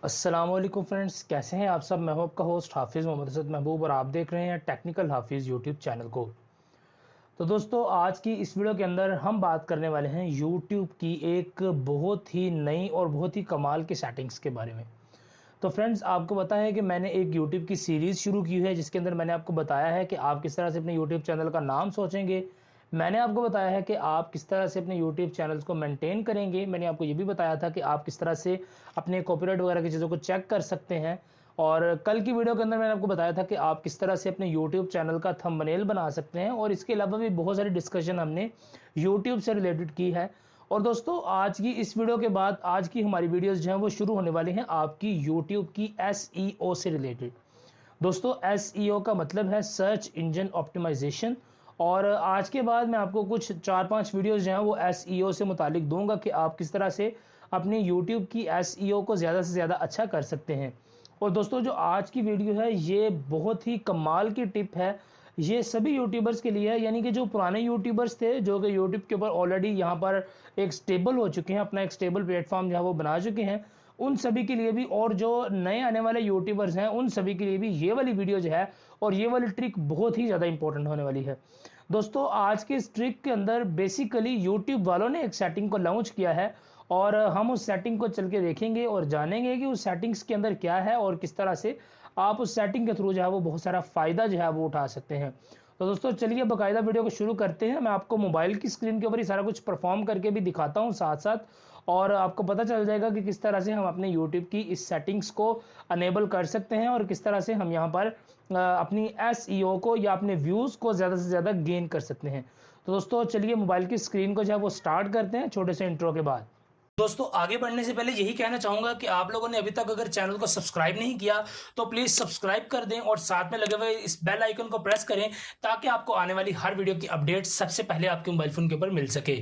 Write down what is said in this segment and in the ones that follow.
अस्सलामुअलैकुम फ्रेंड्स, कैसे हैं आप सब। मैं हूं आपका होस्ट हाफिज़ मोहम्मद असद महबूब और आप देख रहे हैं टेक्निकल हाफिज़ यूट्यूब चैनल को। तो दोस्तों, आज की इस वीडियो के अंदर हम बात करने वाले हैं यूट्यूब की एक बहुत ही नई और बहुत ही कमाल की सेटिंग्स के बारे में। तो फ्रेंड्स, आपको पता है कि मैंने एक यूट्यूब की सीरीज़ शुरू की है जिसके अंदर मैंने आपको बताया है कि आप किस तरह से अपने यूट्यूब चैनल का नाम सोचेंगे। मैंने आपको बताया है कि आप किस तरह से अपने यूट्यूब चैनल्स को मेंटेन करेंगे। मैंने आपको ये भी बताया था कि आप किस तरह से अपने कॉपीराइट वगैरह की चीज़ों को चेक कर सकते हैं। और कल की वीडियो के अंदर मैंने आपको बताया था कि आप किस तरह से अपने यूट्यूब चैनल का थंबनेल बना सकते हैं, और इसके अलावा भी बहुत सारी डिस्कशन हमने यूट्यूब से रिलेटेड की है। और दोस्तों, आज की इस वीडियो के बाद आज की हमारी वीडियोस जो हैं वो शुरू होने वाली हैं आपकी यूट्यूब की एसईओ से रिलेटेड। दोस्तों, एसईओ का मतलब है सर्च इंजन ऑप्टिमाइजेशन। और आज के बाद मैं आपको कुछ 4-5 वीडियोस जो हैं वो एसईओ से मुतालिक दूंगा कि आप किस तरह से अपनी यूट्यूब की एसईओ को ज़्यादा से ज़्यादा अच्छा कर सकते हैं। और दोस्तों, जो आज की वीडियो है ये बहुत ही कमाल की टिप है। ये सभी यूट्यूबर्स के लिए है, यानी कि जो पुराने यूट्यूबर्स थे जो कि यूट्यूब के ऊपर ऑलरेडी यहाँ पर एक स्टेबल हो चुके हैं, अपना एक स्टेबल प्लेटफॉर्म जो है वो बना चुके हैं, उन सभी के लिए भी, और जो नए आने वाले यूट्यूबर्स हैं उन सभी के लिए भी ये वाली वीडियो जो है और ये वाली ट्रिक बहुत ही ज़्यादा इंपॉर्टेंट होने वाली है। दोस्तों, आज के इस ट्रिक के अंदर बेसिकली यूट्यूब वालों ने एक सेटिंग को लॉन्च किया है, और हम उस सेटिंग को चल के देखेंगे और जानेंगे कि उस सेटिंग्स के अंदर क्या है और किस तरह से आप उस सेटिंग के थ्रू जो है वो बहुत सारा फ़ायदा जो है वो उठा सकते हैं। तो दोस्तों, चलिए बाकायदा वीडियो को शुरू करते हैं। मैं आपको मोबाइल की स्क्रीन के ऊपर ही सारा कुछ परफॉर्म करके भी दिखाता हूँ साथ साथ, और आपको पता चल जाएगा कि किस तरह से हम अपने यूट्यूब की इस सेटिंग्स को अनेबल कर सकते हैं और किस तरह से हम यहाँ पर अपनी एसईओ को या अपने व्यूज़ को ज़्यादा से ज़्यादा गेन कर सकते हैं। तो दोस्तों, चलिए मोबाइल की स्क्रीन को जो है वो स्टार्ट करते हैं छोटे से इंट्रो के बाद। दोस्तों, आगे बढ़ने से पहले यही कहना चाहूंगा कि आप लोगों ने अभी तक अगर चैनल को सब्सक्राइब नहीं किया तो प्लीज सब्सक्राइब कर दें और साथ में लगे हुए इस बेल आइकन को प्रेस करें ताकि आपको आने वाली हर वीडियो की अपडेट सबसे पहले आपके मोबाइल फोन के ऊपर मिल सके।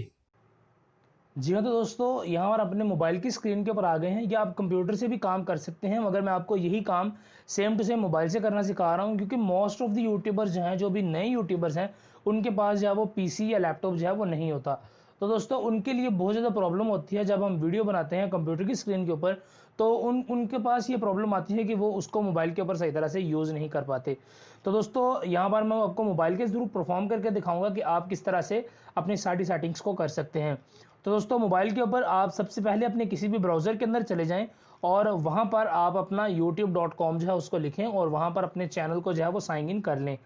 जी हाँ, तो दोस्तों, यहाँ पर अपने मोबाइल की स्क्रीन के ऊपर आ गए हैं। या आप कंप्यूटर से भी काम कर सकते हैं, मगर मैं आपको यही काम सेम टू सेम मोबाइल से करना सिखा रहा हूँ, क्योंकि मोस्ट ऑफ द यूट्यूबर्स जो हैं, जो भी नए यूट्यूबर्स हैं, उनके पास जो है वो पीसी या लैपटॉप जो है वो नहीं होता। तो दोस्तों, उनके लिए बहुत ज़्यादा प्रॉब्लम होती है जब हम वीडियो बनाते हैं कंप्यूटर की स्क्रीन के ऊपर। तो उनके पास ये प्रॉब्लम आती है कि वो उसको मोबाइल के ऊपर सही तरह से यूज़ नहीं कर पाते। तो दोस्तों, यहाँ पर मैं आपको मोबाइल के थ्रू परफॉर्म करके दिखाऊंगा कि आप किस तरह से अपनी सारी सेटिंग्स को कर सकते हैं। तो दोस्तों, मोबाइल के ऊपर आप सबसे पहले अपने किसी भी ब्राउज़र के अंदर चले जाएं और वहां पर आप अपना youtube.com जो है उसको लिखें और वहां पर अपने चैनल को जो है वो साइन इन कर लें।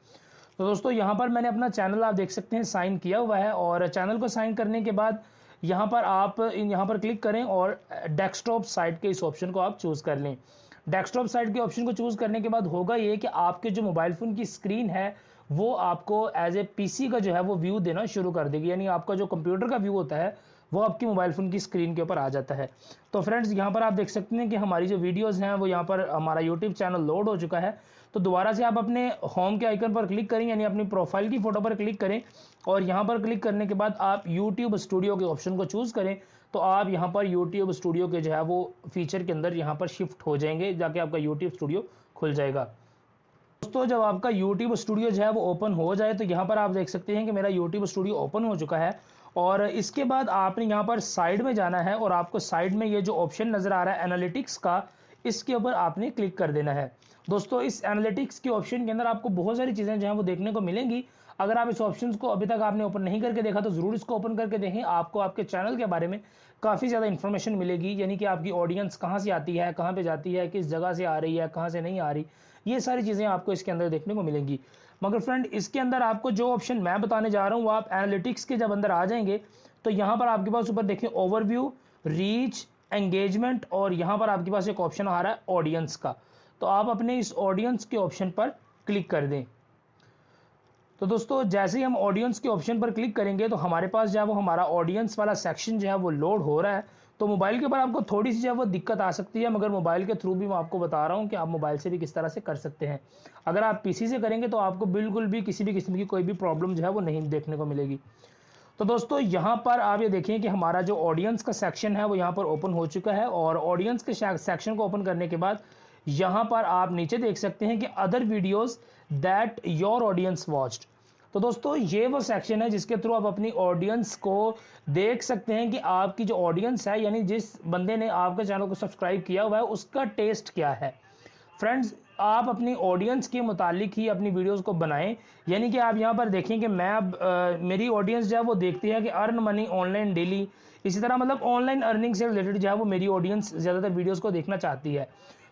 तो दोस्तों, यहाँ पर मैंने अपना चैनल आप देख सकते हैं साइन किया हुआ है, और चैनल को साइन करने के बाद यहाँ पर आप यहाँ पर क्लिक करें और डेस्कटॉप साइट के इस ऑप्शन को आप चूज़ कर लें। डेस्कटॉप साइट के ऑप्शन को चूज़ करने के बाद होगा ये कि आपके जो मोबाइल फ़ोन की स्क्रीन है वो आपको एज ए पीसी का जो है वो व्यू देना शुरू कर देगी, यानी आपका जो कंप्यूटर का व्यू होता है वो आपकी मोबाइल फ़ोन की स्क्रीन के ऊपर आ जाता है। तो फ्रेंड्स, यहाँ पर आप देख सकते हैं कि हमारी जो वीडियोस हैं वो यहाँ पर हमारा यूट्यूब चैनल लोड हो चुका है। तो दोबारा से आप अपने होम के आइकन पर क्लिक करें, यानी अपनी प्रोफाइल की फ़ोटो पर क्लिक करें, और यहाँ पर क्लिक करने के बाद आप यूट्यूब स्टूडियो के ऑप्शन को चूज़ करें। तो आप यहाँ पर यूट्यूब स्टूडियो के जो है वो फीचर के अंदर यहाँ पर शिफ्ट हो जाएंगे, जाके आपका यूट्यूब स्टूडियो खुल जाएगा। दोस्तों, जब आपका YouTube स्टूडियो जो है वो ओपन हो जाए तो यहाँ पर आप देख सकते हैं कि मेरा YouTube स्टूडियो ओपन हो चुका है। और इसके बाद आपने यहाँ पर साइड में जाना है और आपको साइड में ये जो ऑप्शन नज़र आ रहा है एनालिटिक्स का, इसके ऊपर आपने क्लिक कर देना है। दोस्तों, इस एनालिटिक्स के ऑप्शन के अंदर आपको बहुत सारी चीज़ें जो हैं वो देखने को मिलेंगी। अगर आप इस ऑप्शन को अभी तक आपने ओपन नहीं करके देखा तो ज़रूर इसको ओपन करके देखें। आपको आपके चैनल के बारे में काफ़ी ज़्यादा इन्फॉर्मेशन मिलेगी, यानी कि आपकी ऑडियंस कहाँ से आती है, कहाँ पे जाती है, किस जगह से आ रही है, कहाँ से नहीं आ रही, ये सारी चीज़ें आपको इसके अंदर देखने को मिलेंगी। मगर फ्रेंड, इसके अंदर आपको जो ऑप्शन मैं बताने जा रहा हूँ वो आप एनालिटिक्स के जब अंदर आ जाएंगे तो यहाँ पर आपके पास ऊपर देखिए ओवरव्यू, रीच, एंगेजमेंट, और यहाँ पर आपके पास एक ऑप्शन आ रहा है ऑडियंस का। तो आप अपने इस ऑडियंस के ऑप्शन पर क्लिक कर दें। तो दोस्तों, जैसे ही हम ऑडियंस के ऑप्शन पर क्लिक करेंगे तो हमारे पास जो है वो हमारा ऑडियंस वाला सेक्शन जो है वो लोड हो रहा है। तो मोबाइल के ऊपर आपको थोड़ी सी जो है वो दिक्कत आ सकती है, मगर मोबाइल के थ्रू भी मैं आपको बता रहा हूँ कि आप मोबाइल से भी किस तरह से कर सकते हैं। अगर आप पीसी से करेंगे तो आपको बिल्कुल भी किसी भी किस्म की कोई भी प्रॉब्लम जो है वो नहीं देखने को मिलेगी। तो दोस्तों, यहाँ पर आप ये देखें कि हमारा जो ऑडियंस का सेक्शन है वो यहाँ पर ओपन हो चुका है, और ऑडियंस के सेक्शन को ओपन करने के बाद यहाँ पर आप नीचे देख सकते हैं कि other videos that your audience watched. तो दोस्तों ये वो सेक्शन है जिसके थ्रू आप अपनी ऑडियंस को देख सकते हैं कि आपकी जो ऑडियंस है, यानी जिस बंदे ने आपके चैनल को सब्सक्राइब किया हुआ है, उसका टेस्ट क्या है। फ्रेंड्स, आप अपनी ऑडियंस के मुतालिक ही अपनी वीडियोस को बनाएं। यानी कि आप यहाँ पर देखें कि मैं अब मेरी ऑडियंस जो है वो देखती है कि अर्न मनी ऑनलाइन डेली, इसी तरह मतलब ऑनलाइन अर्निंग से रिलेटेड जो है वो मेरी ऑडियंस ज़्यादातर वीडियोस को देखना चाहती है।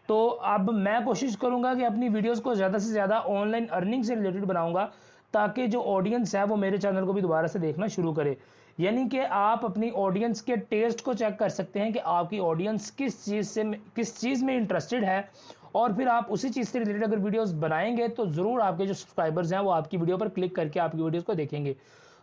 तो अब मैं कोशिश करूंगा कि अपनी वीडियोस को ज़्यादा से ज़्यादा ऑनलाइन अर्निंग से रिलेटेड बनाऊंगा, ताकि जो ऑडियंस है वो मेरे चैनल को भी दोबारा से देखना शुरू करे। यानी कि आप अपनी ऑडियंस के टेस्ट को चेक कर सकते हैं कि आपकी ऑडियंस किस चीज़ में इंटरेस्टेड है, और फिर आप उसी चीज़ से रिलेटेड अगर वीडियोस बनाएंगे तो ज़रूर आपके जो सब्सक्राइबर्स हैं वो आपकी वीडियो पर क्लिक करके आपकी वीडियोस को देखेंगे।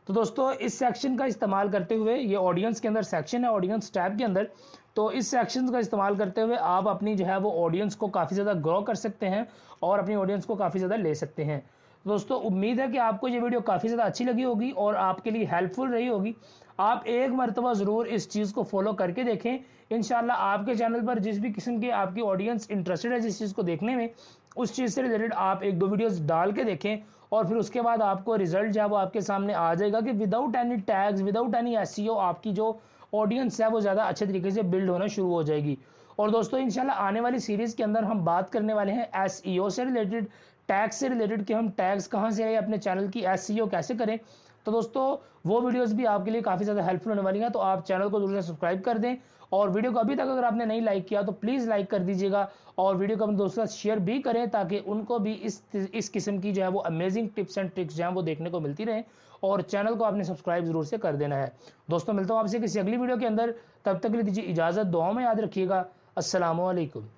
तो दोस्तों, इस सेक्शन का इस्तेमाल करते हुए, ये ऑडियंस के अंदर सेक्शन है, ऑडियंस टैब के अंदर, तो इस सेक्शन का इस्तेमाल करते हुए आप अपनी जो है वो ऑडियंस को काफ़ी ज़्यादा ग्रो कर सकते हैं और अपनी ऑडियंस को काफ़ी ज़्यादा ले सकते हैं। दोस्तों, उम्मीद है कि आपको ये वीडियो काफ़ी ज़्यादा अच्छी लगी होगी और आपके लिए हेल्पफुल रही होगी। आप एक मरतबा ज़रूर इस चीज़ को फॉलो करके देखें। इंशाल्लाह आपके चैनल पर जिस भी किस्म की आपकी ऑडियंस इंटरेस्टेड है जिस चीज़ को देखने में, उस चीज़ से रिलेटेड आप 1-2 वीडियोस डाल के देखें और फिर उसके बाद आपको रिजल्ट जो है वो आपके सामने आ जाएगा कि without any tags, without any SEO आपकी जो ऑडियंस है वो ज़्यादा अच्छे तरीके से बिल्ड होना शुरू हो जाएगी। और दोस्तों, इंशाल्लाह आने वाली सीरीज़ के अंदर हम बात करने वाले हैं एसईओ से रिलेटेड, टैग्स से रिलेटेड, कि हम टैग्स कहाँ से अपने चैनल की एसईओ कैसे करें। तो दोस्तों, वो वीडियोस भी आपके लिए काफ़ी ज़्यादा हेल्पफुल होने वाली हैं, तो आप चैनल को जरूर से सब्सक्राइब कर दें और वीडियो को अभी तक अगर आपने नहीं लाइक किया तो प्लीज़ लाइक कर दीजिएगा और वीडियो को अपने दोस्तों के साथ शेयर भी करें, ताकि उनको भी इस किस्म की जो है वो अमेजिंग टिप्स एंड ट्रिक्स जो है वो देखने को मिलती रहे। और चैनल को आपने सब्सक्राइब जरूर से कर देना है। दोस्तों, मिलता हूँ आपसे किसी अगली वीडियो के अंदर, तब तक के लिए दीजिए इजाज़त, दुआओं में याद रखिएगा। अस्सलामु अलैकुम।